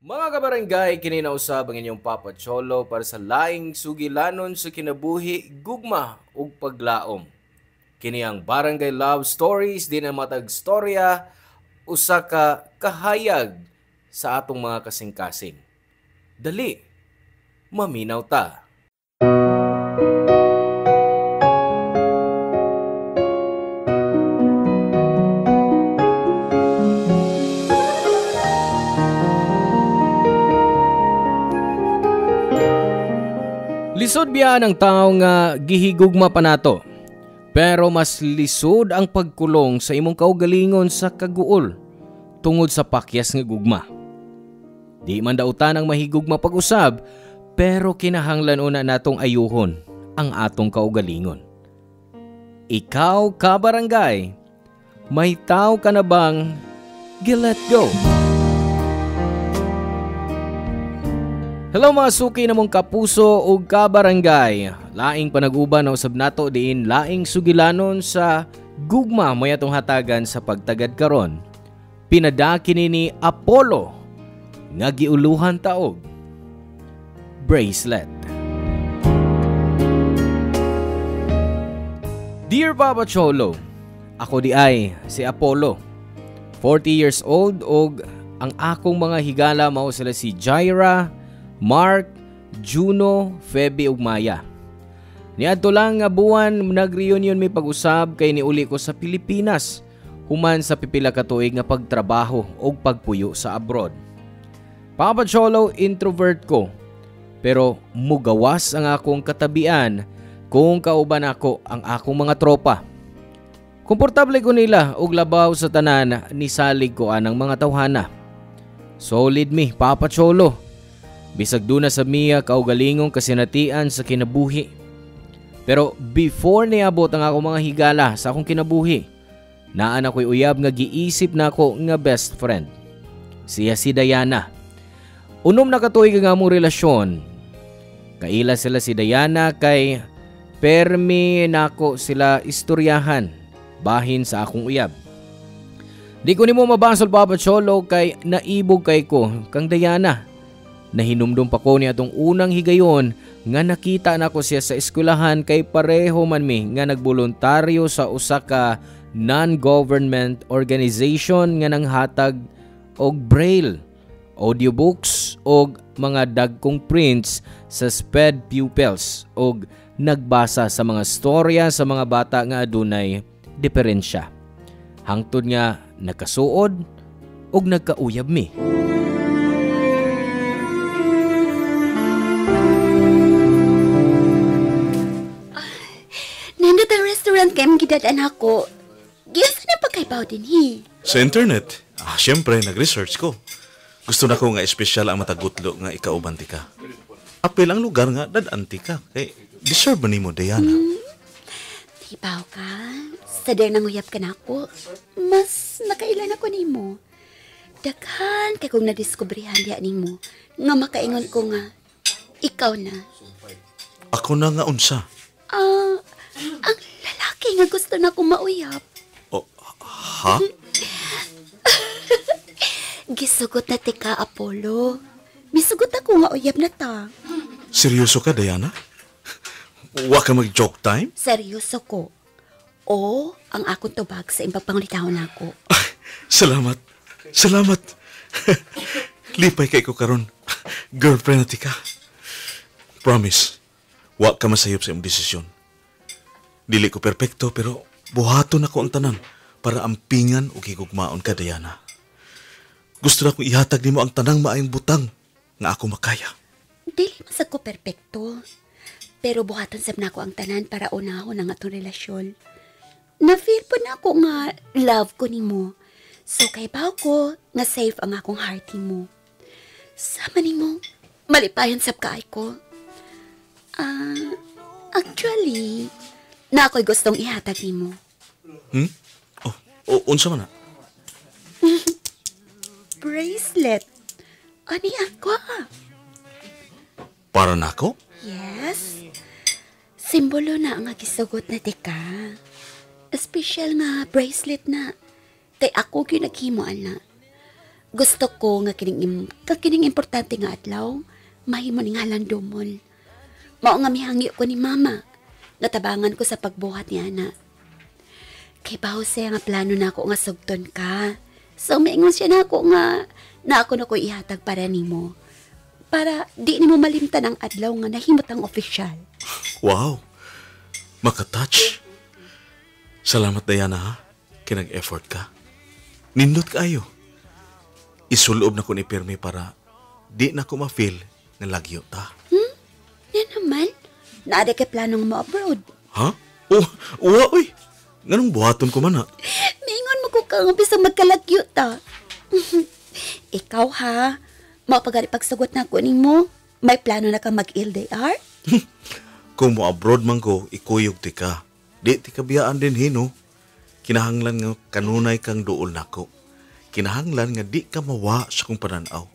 Mga kabarangay, kininausab ang inyong Papa Cholo para sa laing sugilanon sa kinabuhi, gugma ug paglaom. Kini ang Barangay Love Stories, di na matag storya, usa ka kahayag sa atong mga kasing-kasing. Dali, maminaw ta. Lisod biya ng tao nga gihigugma pa nato. Pero mas lisod ang pagkulong sa imong kaugalingon sa kaguol tungod sa pakyas nga gugma. Di man dautan ang mahigugma pag-usab, pero kinahanglan una natong ayuhon ang atong kaugalingon. Ikaw ka barangay, may tao ka na bang gi-let go? Hello mga suki namong kapuso ug kabarangay. Laing panag-uban na usab nato diin laing sugilanon sa gugma may atong hatagan sa pagtagad karon. Pinadaki ni Apollo nga giuluhan taog bracelet. Dear Papa Cholo, ako di ay si Apollo. 40 years old og ang akong mga higala mao sila si Jaira, Mark, Juno, Feby ug Maya. Niadto lang nga buwan nag-reunion mi pag-usab kay niuli ko sa Pilipinas human sa pipila ka tuig nga pagtrabaho ug pagpuyo sa abroad. Papa Cholo, introvert ko pero mugawas ang akong katabian kung kauban ako ang akong mga tropa. Komportable ko nila ug labaw sa tanan ni salig ko anang mga tawhana. Solid mi, Papa Cholo. Bisag duna sa miya kaugalingong kasinatian sa kinabuhi. Pero before niabot ang akong mga higala sa akong kinabuhi, naan ako'y uyab nga giisip na ako nga best friend. Siya si Diana. Unom na katuig nga among relasyon. Kaila sila si Diana kay permi nako sila istoryahan bahin sa akong uyab. Di ko nimo mabasol Papa Cholo kay naibog kay ko kang Diana. Nahinumdum pa ko niya atong unang higayon nga nakita na ko siya sa eskwelahan kay pareho man mi nga nagboluntaryo sa usa ka non-government organization nga nanghatag og braille, audiobooks og mga dagkong prints sa SPED pupils og nagbasa sa mga storya sa mga bata nga adunay diferensya. Hangtod nga nakasuod og nagkauyab mi. Nandot ang restaurant kay mong gidadaan ako. Giyasa na pagkaibaw din Sa internet? Siyempre, nag-research ko. Gusto na ko nga espesyal ang matagutlo nga ikaubanti ka. Apel ang lugar nga dadanti ka. Kay deserve ba ni mo, Diana? Tibaw ka? Sadar nang uyab ka na ako. Mas nakailan ako ni mo. Daghan kay kung nadiskubrihan diya ni mo. Nga makaingon ko nga, ikaw na. Ako na nga unsa. Ang lalaki nga gusto na akong mauyab. Ha? Gisugot na tika, Apollo. Misugot ako nga uyab na ta. Seryoso ka, Diana? Wa ka mag-joke time? Seryoso ko. O, ang akong tubag sa imbang pangulitahon ako. Salamat. Salamat. Lipay kay ko karon. Girlfriend na tika. Promise, wa ka masayop sa iyong desisyon. Dili ko perpekto pero buhaton ako ang tanan para ampingan o higugmaon ka, Diana. Gusto na kong ihatag nimo ang tanang maayong butang nga ako makaya. Dili masag ko perpekto. Pero buhaton sab na ako ang tanan para unahon ang atong relasyon. Na-feel po na ako nga love ko nimo. So kay baw ko nga safe ang akong heart mo. Sama nimo, malipayan sab kaay ko. Actually, na ako'y gustong ihatag nimo. Unsa man na? Bracelet. Ani ako? Para nako? Yes. Simbolo na ang gisugot na tika. Espesyal nga bracelet na. Kay ako gyud naghimo ana. Gusto ko nga kining importante nga adlaw, mahimo ning halandomon. Mao nga mihangi ko ni mama, natabangan ko sa pagbuhat niya na. Kay baho siya nga plano na ako nga sugton ka. So, maingon siya na ako nga na ako na ko ihatag para nimo. Para di nimo malimtan ang adlaw nga nahimot ang opisyal. Wow! Makatouch. Salamat, Diana, ha? Kinag-effort ka. Nindot kaayo. Isulob na ko ni Pirmi para di na ko ma-feel na lagyo ta. Yan naman. Naada kay planong mo abroad. Ha? Oh, uwa, uy. Ganong buhaton ko man, ha? Maingon mo ko kang bisang magkalagyo ta. Ikaw ha, mapagari pagsagot na ko nimo. May plano na ka mag-LDR? Kung mo abroad man ko, ikuyog ti ka. Di ti kabiyaan din hino. Kinahanglan nga kanunay kang duol nako. Kinahanglan nga di ka mawa sa kong pananaw.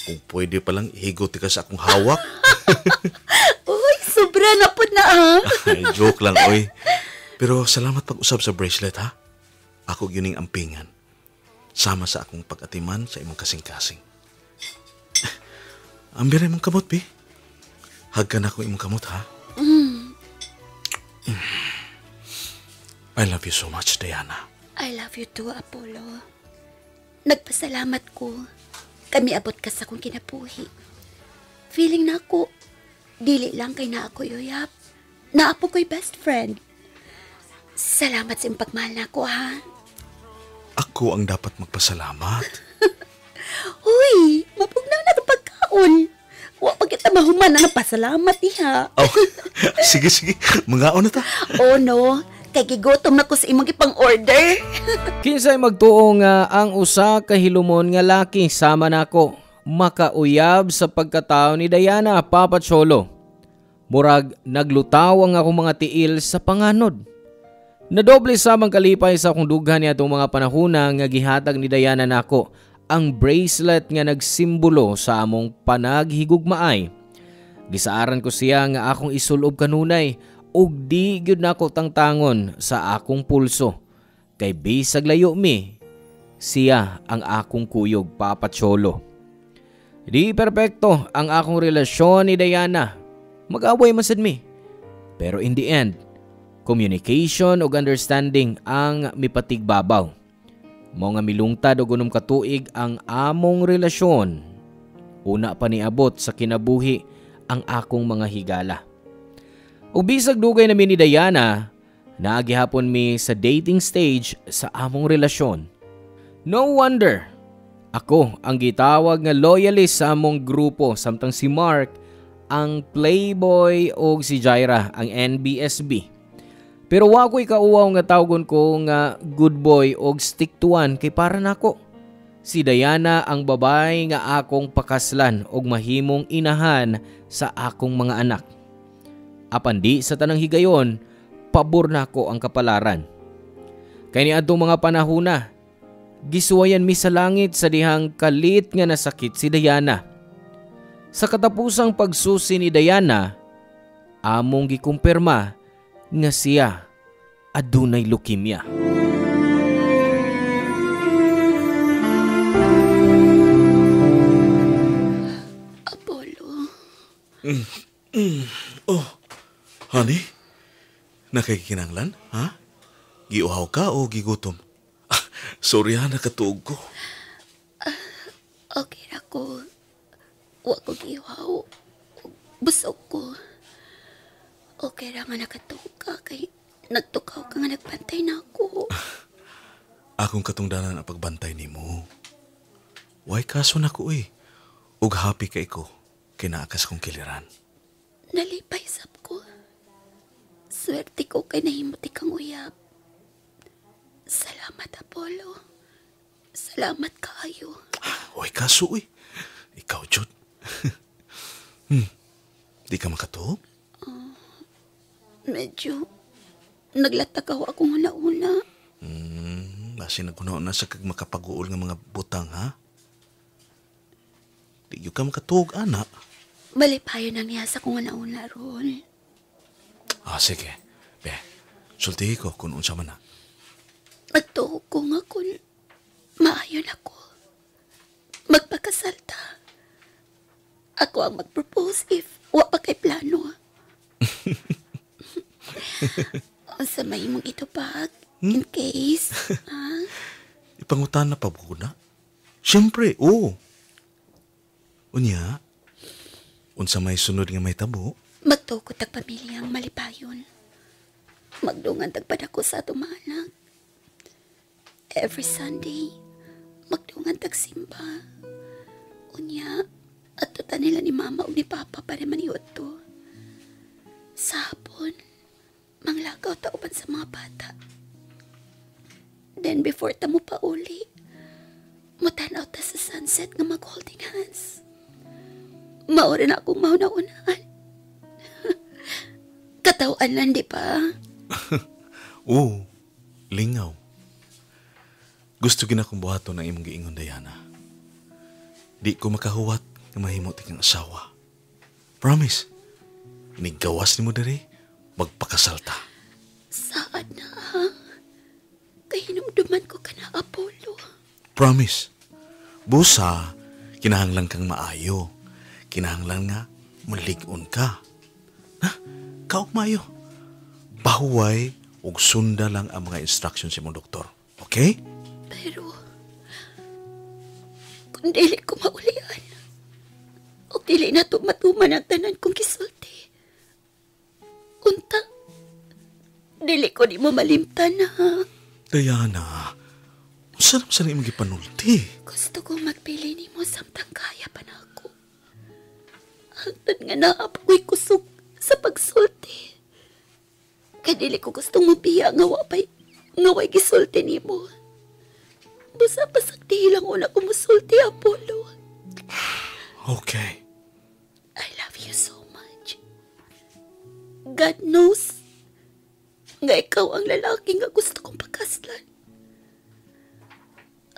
Kung pwede palang ihigo ti ka sa akong hawak. Uy, sobra na po na Ay, joke lang, oy. Pero salamat pag-usap sa bracelet, ha? Ako yuning ampingan. Sama sa akong pag-atiman sa imong kasing-kasing. Ambiray mong kamot, Bi. Hagkan ako imong kamot, ha? I love you so much, Diana. I love you too, Apollo. Nagpasalamat ko. Kami abot ka sa akong kinabuhi. Feeling na ako, dili lang kay na ako yoyap. Na apo ko'y best friend. Salamat sa iyong pagmahal na ako, ha? Ako ang dapat magpasalamat. Uy, mapugnaw na itong pagkaon. Wa pa kita mahuman na napasalamat, iha. Oh, sige. Mangaon na ta. Oh no, kay gigotom na ko sa imong ipang order. Kinsay magtuo nga ang usa ka hilumon nga laki sama nako makauyab sa pagkatao ni Diana, Papa Cholo. Murag naglutaw ang akong mga tiil sa panganod. Nadoble samang kalipay sa akong dughan niya itong mga panahuna nga gihatag ni Diana nako ang bracelet nga nagsimbolo sa among panaghigugmaay. Gisaaran ko siya nga akong isulob kanunay ug di gyud nako tangtangon sa akong pulso. Kay bisag layo mi, siya ang akong kuyog, Papa Cholo. Di perpekto ang akong relasyon ni Diana. Mag-away man sad mi. Pero in the end, communication ug understanding ang mipatigbabaw. Mao nga milungtad og unom ka tuig ang among relasyon. Una pa niabot sa kinabuhi ang akong mga higala. Ug bisag dugay na mi ni Diana, naagihapon mi sa dating stage sa among relasyon. No wonder, ako ang gitawag nga loyalist sa among grupo samtang si Mark ang playboy o si Jaira ang NBSB. Pero wa ko'y kauwaw nga tawgon ko nga good boy o stick to one kay para nako. Si Diana ang babay nga akong pakaslan og mahimong inahan sa akong mga anak. Apan di sa tanang higayon, pabor nako ang kapalaran. Kay niadtong mga panahona, gisuwayan mi sa langit sa dihang kalit nga nasakit si Diana. Sa katapusang pagsusi ni Diana, among gikumpirma nga siya adunay leukemia. Apollo. Oh, honey? Nakikinanglan, ha? Giuhaw ka o gigutom? Sorry ha, nakatuog ko. Okay na ko. Wa ko gihaw. Busog ko. Okay ra nga nakatuog ka kay nagtukaw ka nga nagbantay na ako. Akong katungdanan ang pagbantay ni mo. Why kaso na ko eh. Ug happy kay ko. Kinaakas kong kiliran. Nalipay sab ko. Swerte ko kay nahimuti kang uyab. Salamat, Apollo. Salamat kaayo. Why kaso eh. Ikaw, Jud. Di ka makatuog? Medyo naglatag ako una-una. Basi nagkunaon na sa kag makapaguol nga mga butang, ha? Di ka makatuog, anak. Malipayo nang niya sa kung una-una ron. Sige. Be, sultihi ko kung unsa man na. Nagtuog ko nga kung maayon ako. magpasalta. Ako ang mag-propose if wa pa kay plano. Sa may mong itubag, in case, ha? Ipangutan na pa po na? Siyempre, oo. Unya, unsa may sunod nga may tabo? Magtukot ang pamilyang malipayon. Magdungan tagpadako sa atong mga anak. Every Sunday, magdungan tagsimba. Unya, at tuta nila ni Mama o ni Papa para maniot to. Sa hapon, manglagaw ta uban sa mga bata. Then before ta mo pa uli, mutanaw ta sa sunset nga mag-holding hands. Maura na akong mauna-unaan. Katawan lang, di ba? Oo, lingaw. Gusto gina kong buhaton ng imong giingon, Diana. Di ko makahuwat nga mahimo ti kang asawa. Promise. Inigawas ni mo diri, magpakasalta. Saan na, ha? Kahinumduman ko ka na, Apollo. Promise. Busa, kinahanglan kang maayo. Kinahanglan nga, maligon ka. Ha? Kaog maayo. Pahuway ug sunda lang ang mga instructions sa mong doktor. Okay? Pero, kung dili ko maulian, o dili na tumatuman ang tanan kong gisulti, unta, dili ko di mo malimtan, ha? Diana, saan sa imong gipanulti? Gusto kong magpili ni mo samtang kaya pa na ako. Hangtod nga naapakoy kusog sa pagsulti. Kaya dili ko gustong mabiya nga way gisulti ni mo. Basta pasakti lang una ko musulti, Apollo. Okay. I love you so much. God knows nga ikaw ang lalaki nga gusto kong pagkaslan.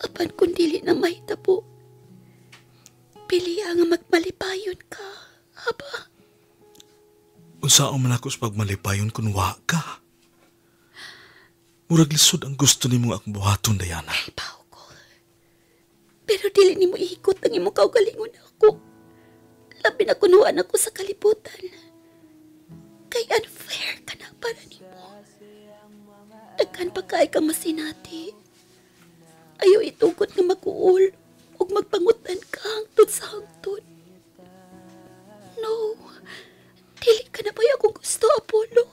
Apan kung dili na mahitabo, piliya nga magmalipayon ka, haba? Unsaon man ako sa pagmalipayon kung wa ka? Murag lisod ang gusto ni mong akong buhaton, Diana. Ay, pao ko. Pero dili ni mo ihikot ang imong kaugalingon ako. Labi na kunuan ako sa kalibutan. Kay unfair ka na para ni mo. Daghan pa kay kang masinati. Ayaw itugot nga mag-uol o magpangutan ka hangtod sa hangtod. No, dili ka na ba akong gusto, Apollo?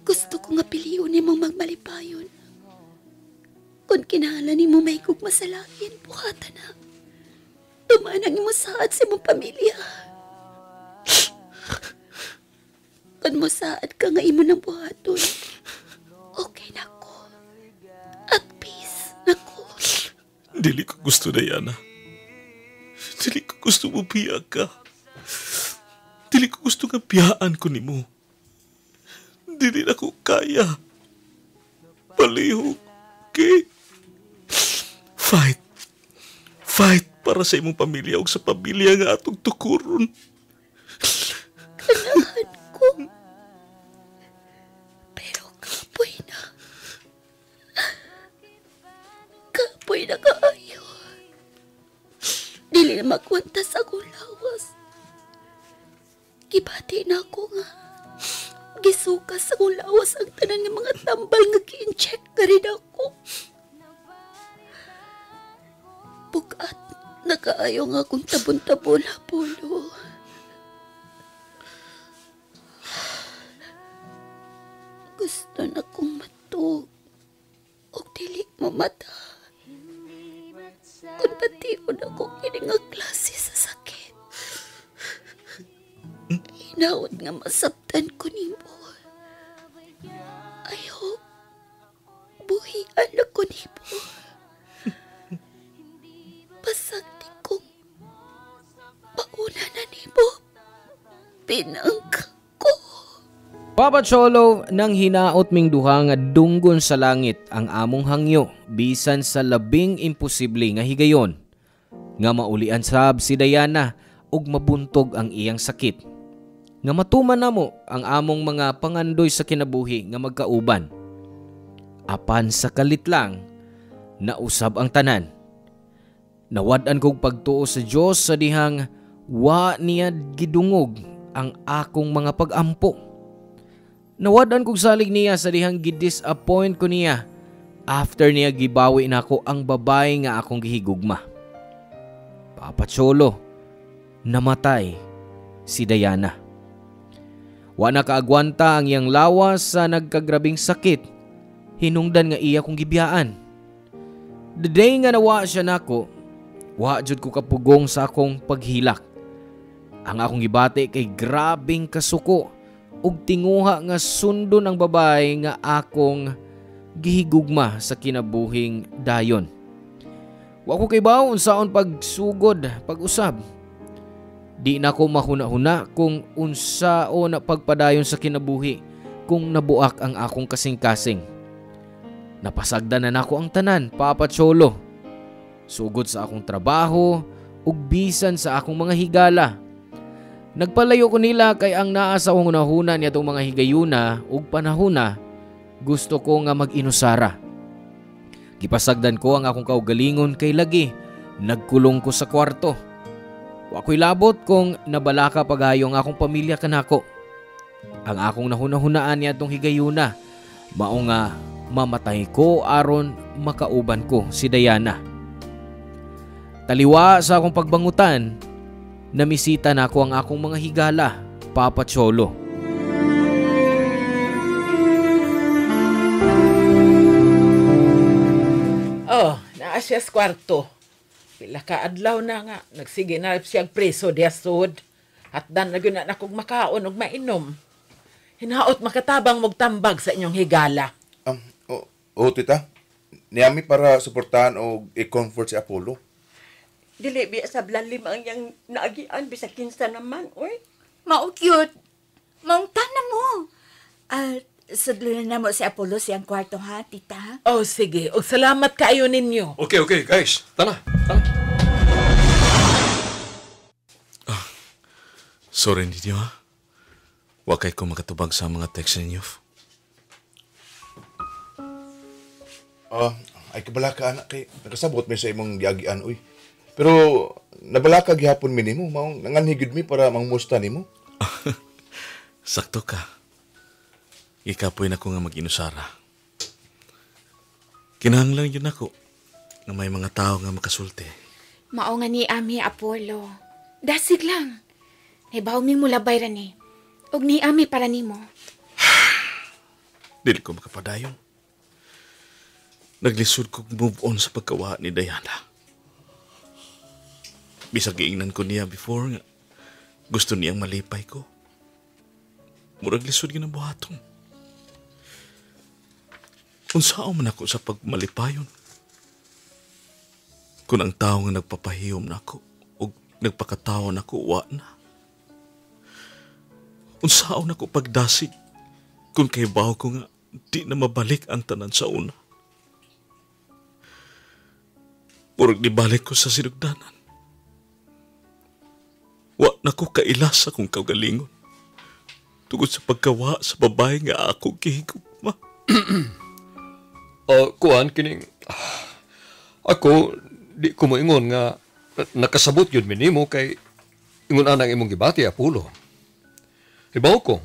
Gusto ko nga piliyon ni mong magmalipayon. Kung kinahanglan ni mo may gugma sa langit, buhatan na. Tumanang mo saad sa mong pamilya. Kung mo saad ka nga imo ng buhaton, okay na ko. At peace na ko. Dili ko gusto, Diana. Dili ko gusto mo biya ka. Dili ko gusto nga biyaan ko ni mo. Dili na ko kaya. Palihog, okay? Fight. Fight para sa imong pamilya o sa pamilya nga atong tukuron. Kanahan ko. Pero kapoy na. Kapoy na kaayo. Dili na magkwanta sa akong lawas. Gibati na ako nga. Gisukas sa akong lawas ang tanan ng mga tambal nga ki-incheck ka rin ako. Bukat, nakaayo nga akong tabon-tabon, Apollo. Gusto na kong matug. O dili mo mata. Kung patiyon ako kining klase sa sakit. Hinaot nga masabtan ko ni mo. I hope buhian ako ni mo. Pasagdi kong pauna na ni mo. Pinangka ko. Papa Cholo, nang hinaot ming duha nga dunggon sa langit ang among hangyo bisan sa labing imposible nga higayon nga maulian sab si Diana ug mabuntog ang iyang sakit nga matuman namo ang among mga pangandoy sa kinabuhi nga magkauban. Apan sa kalit lang nausab ang tanan. Nawad-an kong pagtuo sa Dios sa dihang wa niya gidungog ang akong mga pag-ampo. Nawad-an kong salig niya sa dihang gidisappoint ko niya after niya gibawi nako ang babae nga akong gihigugma. Papa Cholo, namatay si Diana. Wa na kaagwanta ang iyang lawas sa nagkagrabing sakit. Hinungdan nga iya kong gibiyaan. The day nga nawa siya nako, wa jud ko kapugong sa akong paghilak. Ang akong gibati kay grabing kasuko ug tinguha nga sundon ang babae nga akong gihigugma sa kinabuhing dayon. Wa ko kay bawo unsaon pagsugod, pag-usab. Di na ko mahuna-huna kung unsao na pagpadayon sa kinabuhi kung nabuak ang akong kasing-kasing. Napasagdan na nako ang tanan, Papa Cholo. Sugod sa akong trabaho ug bisan sa akong mga higala. Nagpalayo ko nila kay ang naa sa hunahuna niya itong mga higayuna ug panahuna gusto ko nga mag-inusara. Gipasagdan ko ang akong kaugalingon kay lagi nagkulong ko sa kwarto. Wa ko'y labot kung nabalaka pagayo ang akong pamilya kanako. Ang akong nahunahunaan niya itong higayuna, mao nga mamatay ko aron makauban ko si Diana. Taliwa sa akong pagbangutan, namisita na ako ang akong mga higala, Papa Cholo. Oh, naa siya sa kwarto. Pila ka adlaw na nga, nagsige na siyang preso diya sud. At dan na gyud na kog makaon ug mainom. Hinaot makatabang mog tambag sa inyong higala. Tita. Niyami para suportahan o i-comfort si Apollo. Dili biya sa blalim ang yang naagian bisa kinsa naman, oy. Mao cute. Maong tanan mo. Sudlunan na mo si Apollo siyang kwarto ha, tita. Oh, sige. O salamat kaayo ninyo. Okay, guys. Tara. Sorry ninyo ha. Wakay ko makatubag sa mga text ninyo. Ay kabalaka anak kay nakasabot mi sa imong giagian uy. Pero nabalaka gihapon mi nimo, maong nanganhigid mi para mangmusta nimo. Sakto ka. Ikapoy na ko nga mag-inusara. Kinahanglan yun ako na may mga tao nga makasulti. Mao nga ni Ami Apollo. Dasig lang. Ibaw mi mula bayran ni. Og ni Ami para nimo. Dili ko makapadayon. Naglisod ko move on sa pagkawa ni Diana. Bisag giingnan ko niya before nga gusto niyang malipay ko. Murag lisod ginabuhaton. Unsao man ako sa pagmalipayon. Kung ang tao nga nagpapahiyom na ako o nagpakatawa na ako, wa na. Unsao na ko pagdasig kung kaybaw ko nga di na mabalik ang tanan sa una. Murag di balik ko sa sinugdanan. Wa na ko kailas akong kaugalingon. Tugod sa pagkawa sa babae nga ako gihigugma. Kuan kining ako di ko moingon nga nakasabot yun minimo kay ingon anang imong gibati Apollo. Hibaw ko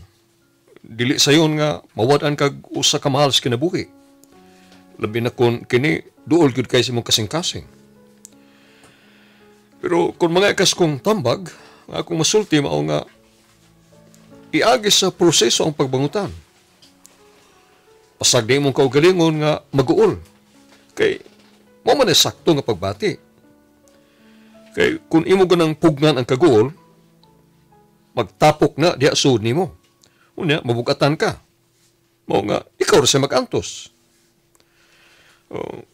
dili sayon nga mawad-an kag usa ka mahal sa kinabuhi. Labi na kun kini duol gyud kay sa imong kasing-kasing. Pero kung mga ikas kong tambag, nga akong masulti mao nga iagis sa proseso ang pagbangutan. Pasag di mong kaugalingon nga mag-uol. Kay, mo man sakto nga pagbati. Kay, kung imo ganang pugnan ang kaguol, magtapok na diya sud nimo. Unya, mabugatan ka. Mao nga, ikaw rin siya mag-antos.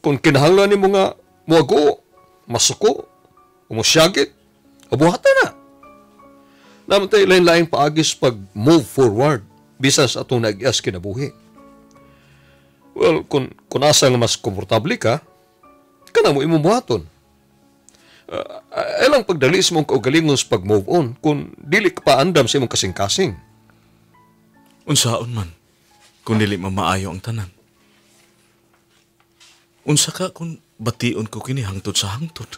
Kung kinahanglan nimo nga muago, masuko, umusyagit, abuhatan na. Naman tayo lain-laing paagis pag move forward bisan sa atong nag-ias kinabuhi. Well, kung asa nga mas komportable ka, kana mo imong buhaton. Ilang pagdalis mong kaugalingon sa pag-move on kung dili ka pa andam sa imong kasing-kasing. Unsaon man, kung dili mamaayo ang tanan. Unsa ka kung bation ko kini hangtod sa hangtod.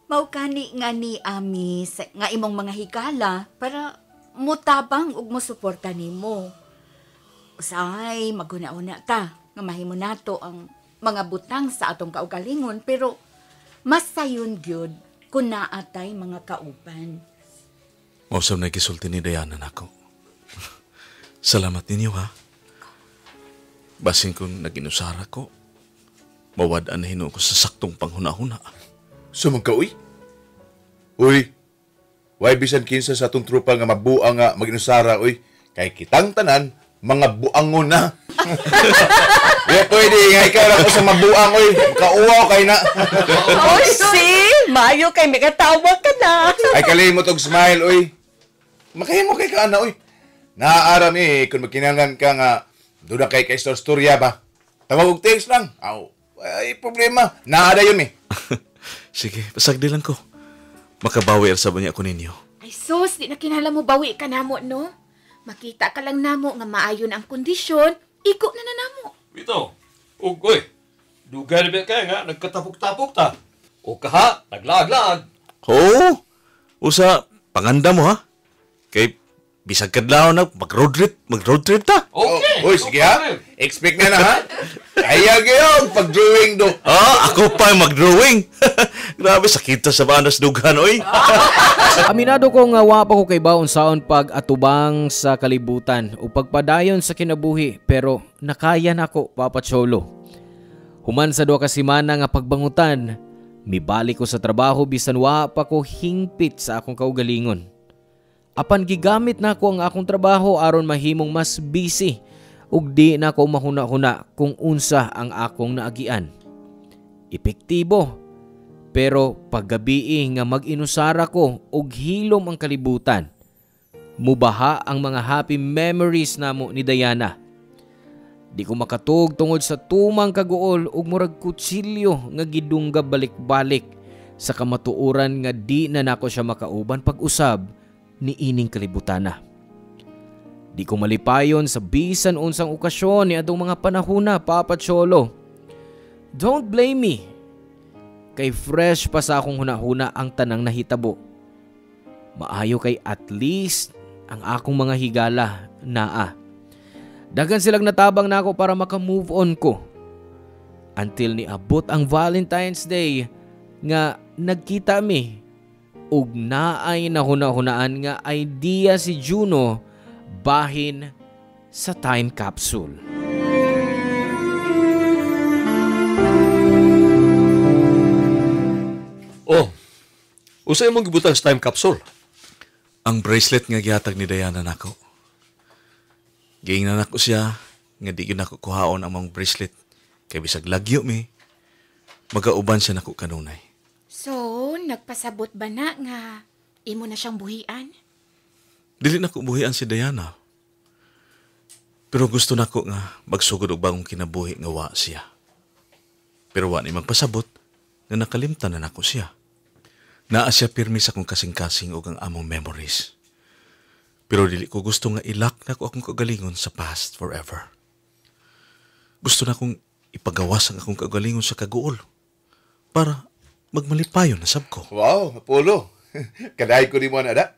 Maukani nga ni Ami nga imong mga higala para mutabang ug mosuporta nimo. Usahay maguna-una ta nga mahimo nato ang mga butang sa atong kaugalingon pero mas sayon gyud kung naatay mga kauban. Mausap na gisulti ni Diana nako. Salamat ninyo ha. Basin kung naginusara ko, mawadaan na hino ko sa saktong panghuna-huna. Sumang ka, uy? Uy, why bisan kinsa sa atong trupa nga mabuang nga maginusara, uy? Kay kitang tanan, mga buangon na. Pwede nga ikaw lang ko sa mabuang, uy. Kauwaw kay na. Oy, si! Mayo kay may katawa ka na. Ay kalimot og smile, uy. Makahimo kay ka na, uy. Naaaram kung magkinanglan ka nga, doon na kay storya ba? Tawag og text lang. Ay, problema. Naada yun Sige, pasagdi lang ko. Makabawi sa banya ko ninyo. Ay sus, di na kinala mo bawi ka namo, no? Makita ka lang namo nga maayon ang kondisyon, iko na namo. Bitaw, ugoy, dugay na ba kaya nga nagkatapok-tapok ta? O kaha, naglaag-laag. Oo. Usa, panganda mo ha. Kay bisag kadlaw na mag-road trip ta. Okay. Uy, sige ha. Expect na ha. Kaya kayo, pag-drawing do. Ako pa yung mag-drawing. Grabe, sakita sa banas dugan, oy. Aminado ko nga wa pa ko kay baon saon pag atubang sa kalibutan o pagpadayon sa kinabuhi pero nakaya nako Papa Cholo. Human sa duha ka semana nga pagbangutan, mibalik ko sa trabaho bisan wa pa ko hingpit sa akong kaugalingon. Apan gigamit nako ang akong trabaho aron mahimong mas busy ug di na ko mahuna-huna kung unsa ang akong naagian. Epektibo, pero paggabi nga mag-inusara ko ug hilom ang kalibutan. Mubaha ang mga happy memories namo ni Diana. Di ko makatug tungod sa tumang kaguol ug murag kutsilyo nga gidungga balik-balik sa kamatuoran nga di na nako siya makauban pag-usab ni ining kalibutana. Di ko malipayon sa bisan unsang okasyon ni adtong mga panahona, Papa Cholo. Don't blame me. Kay fresh pa sa akong hunahuna ang tanang nahitabo. Maayo kay at least ang akong mga higala naa. Dagan silang natabang na ako para maka-move on ko. Until ni abot ang Valentine's Day nga nagkita mi. Ug naay nahuna-hunaan nga idea si Juno bahin sa time capsule. Oh, usay mong gibutang sa time capsule. Ang bracelet nga gihatag ni Diana nako. Giingnan nako siya nga di gyud nako kuhaon ang mong bracelet kay bisag lagyo mi magauban siya nako kanunay. So, nagpasabot ba na nga imo na siyang buhian? Dili nako buhian si Diana. Pero gusto nako nga magsugod og bagong kinabuhi nga wa siya. Pero wa ni magpasabot nga nakalimtan na nako siya. Naa siya pirmi sa kong kasing-kasing ug ang among memories. Pero dili ko gusto nga ilak nako akong kagalingon sa past forever. Gusto na kong ipagawas ang akong kagalingon sa kaguol para magmalipayon na sab ko. Wow, Apollo. Kadahay ko ni mo na da.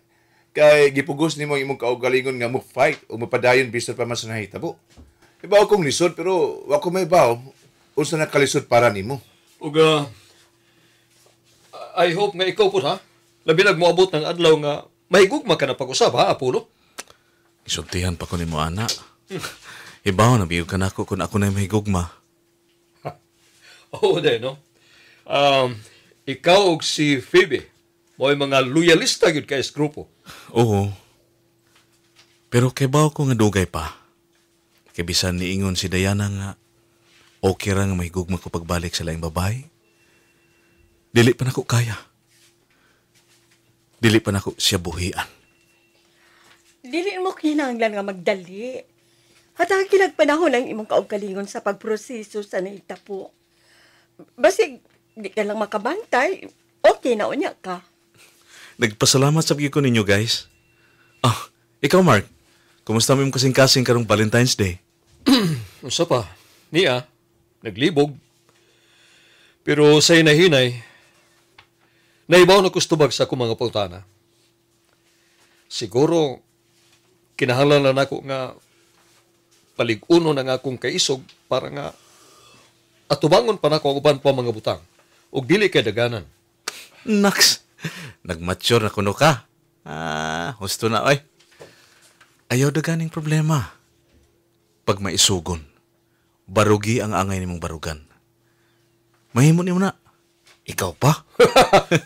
Kay gipugos nimo imong kaugalingon nga mo fight o mapadayon bisan pa mas nahitabo. Ibaw kong lisod pero wa ko may baw. Unsa na kalisod para nimo? Ug I hope nga ikaw po ha. Labi nagmoabot ng adlaw nga mahigugma ka na pag-usab ha, Apollo. Isultihan pa ko nimo ana. Ibaw na biyog ka nako kung ako na mahigugma. Oo, no? Ikaw og si Phoebe, mo'y mga loyalista yun kay grupo. Oo. Pero kay baw ko nga dugay pa. Kay bisan niingon si Diana nga okay ra nga mahigugma ko pagbalik sa laing babae. Dili pa nako kaya. Dili pa nako siya buhian. Dili mo kinahanglan nga magdali. At ang kinagpanahon ang imong kaugalingon sa pagproseso sa nahitabo. Basig, di ka lang makabantay, okay na unya ka. Nagpasalamat sa ko ninyo, guys. Ikaw, Mark. Kumusta mo yung kasing-kasing karong Valentine's Day? Usa pa, niya, naglibog. Pero sa hinahinay, Naibaw na kustubag sa akong mga putana. Siguro, kinahanglan na nako nga paliguno na nga akong kaisog para nga atubangon pa nako ang uban pa mga butang ug dili kay daganan. Naks, nag-mature na kuno ka. Husto na, oy. Ayaw daganing problema. Pag maisugon, barugi ang angay nimong barugan. Mahimo nimo na. Ikaw pa?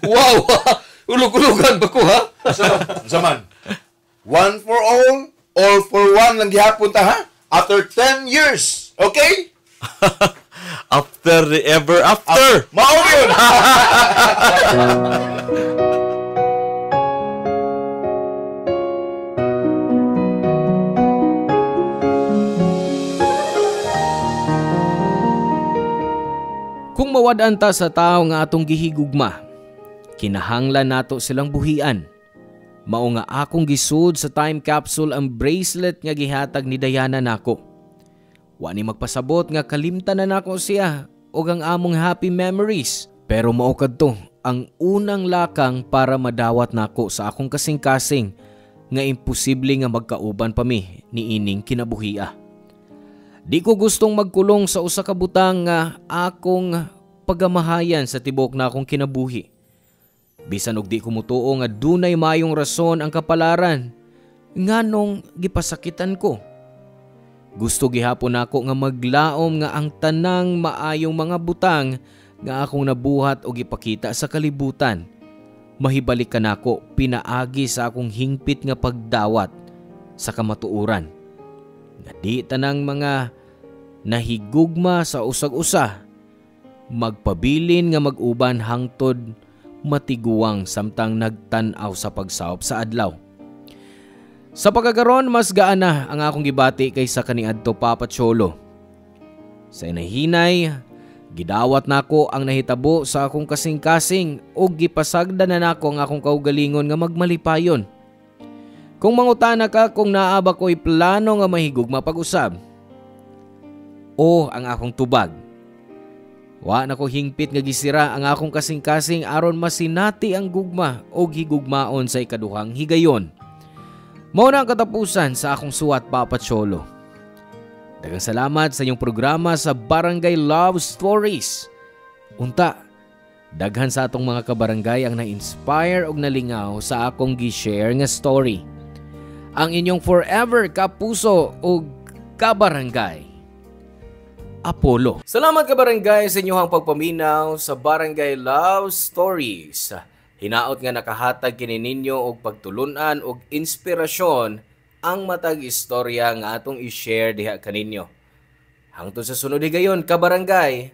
Wow! Ulog-ulogan ba ko, ha? Zaman. One for all for one lang gihapon ta, ha? After 10 years. Okay? After the ever after. Mao yun! Kung mawadaan ta sa tao nga atong gihigugma, kinahanglan nato silang buhian. Mao nga akong gisud sa time capsule ang bracelet nga gihatag ni Diana nako. Wa ni magpasabot nga kalimtan na nako siya o ang among happy memories. Pero mao kadto ang unang lakang para madawat nako sa akong kasing-kasing nga imposible nga magkauban pa mi ni ining kinabuhia. Di ko gustong magkulong sa usa ka butang nga akong pagamahayan sa tibok na akong kinabuhi. Bisan og di ko mutuo nga dunay mayong rason ang kapalaran nganong gipasakitan ko. Gusto gihapon nako nga maglaom nga ang tanang maayong mga butang nga akong nabuhat o gipakita sa kalibutan. Mahibalik ka nako pinaagi sa akong hingpit nga pagdawat sa kamatuoran. Nga di tanang mga nahigugma sa usag-usa, magpabilin nga mag-uban hangtod matiguang samtang nagtan-aw sa pagsawop sa adlaw. Sa pagkakaron, mas gaan na ang akong gibati kaysa kaniadto Papa Cholo. Sa inahinay, gidawat nako ang nahitabo sa akong kasing-kasing ug gipasagda na nako ang akong kaugalingon nga magmalipayon. Kung mangutana ka kung naaba ko'y plano nga mahigugma pag-usab, o ang akong tubag. Wa na ko hingpit nga gisira ang akong kasing-kasing aron masinati ang gugma o higugmaon sa ikaduhang higayon. Mao na ang katapusan sa akong suwat, Papa Cholo. Daghang salamat sa inyong programa sa Barangay Love Stories. Unta, daghan sa atong mga kabarangay ang na-inspire og nalingaw sa akong gi-share nga story. Ang inyong forever kapuso o kabarangay, Apollo. Salamat kabarangay sa inyong pagpaminaw sa Barangay Love Stories. Hinaot nga nakahatag kini ninyo og pagtulunan og inspirasyon ang matag istorya nga atong i-share diha kaninyo. Hangtod sa sunod higayon kabarangay,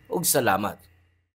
ug salamat.